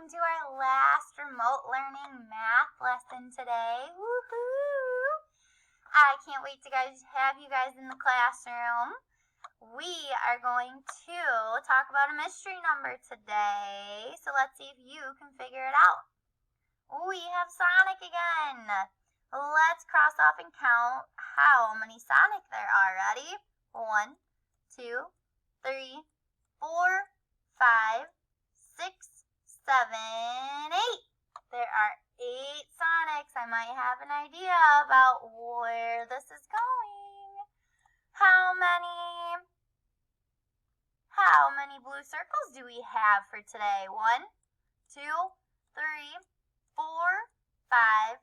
welcome to our last remote learning math lesson today. Woohoo! I can't wait to have you guys in the classroom. We are going to talk about a mystery number today, so let's see if you can figure it out. We have Sonic again. Let's cross off and count how many Sonic there are. Ready? 1, 2, 3, 4, 5, 6, 7, 8. There are 8 Sonics. I might have an idea about where this is going. How many blue circles do we have for today? 1, 2, 3, 4, 5,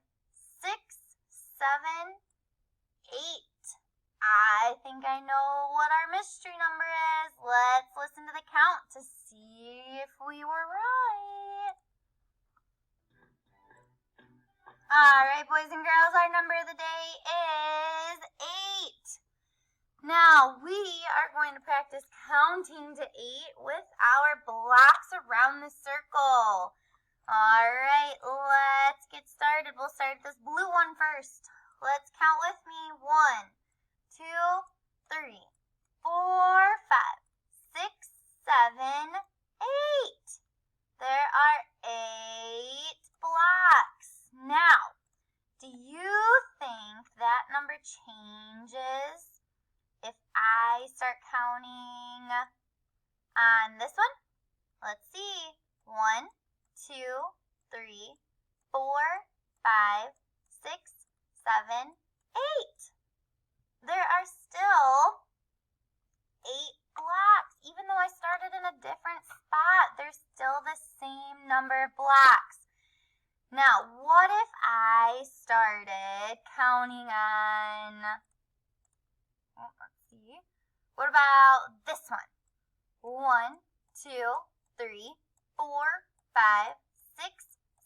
6, 7, 8. I think I know what our mystery number is. Let's listen to the count to see if we were right. Alright, boys and girls, our number of the day is 8. Now, we are going to practice counting to 8 with our blocks around the circle. Alright, let's get started. We'll start this blue one first. Let's count with me. 1, 2, 3, 4, 5, 6, 7, 8. There are 8 blocks. Now, do you think that number changes if I start counting on this one? Let's see. 1, 2, 3, 4, 5, 6, 7, 8. There are still 8 blocks. Even though I started in a different spot, there's still the same number of blocks. Now, what if I started counting on, let's see, what about this one? 1, 2, 3, 4, 5, 6,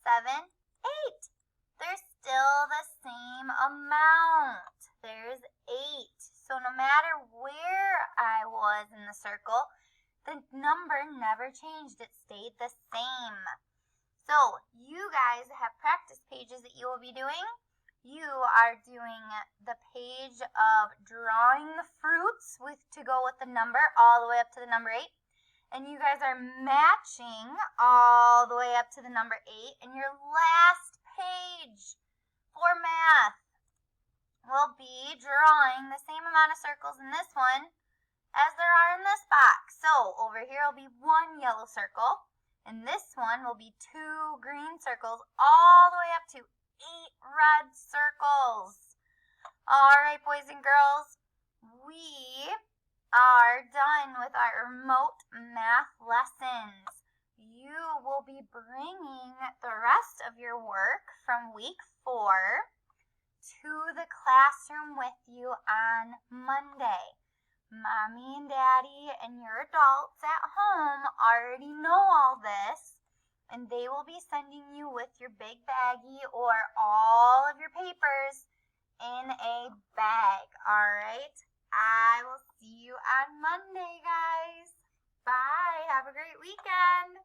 7, 8. There's still the same amount. There's 8. So no matter where I was in the circle, the number never changed. It stayed the same. So you guys have practice pages that you will be doing. You are doing the page of drawing the fruits to go with the number all the way up to the number 8. And you guys are matching all the way up to the number 8. And your last page for math will be drawing the same amount of circles in this one as there are in this box. So over here will be 1 yellow circle, and this one will be 2 green circles, all the way up to 8 red circles. All right, boys and girls, we are done with our remote math lessons. You will be bringing the rest of your work from week 4 to the classroom with you on Monday. Mommy and Daddy and your adults at home already know all this, and they will be sending you with your big baggie or all of your papers in a bag, all right? I will see you on Monday, guys. Bye. Have a great weekend.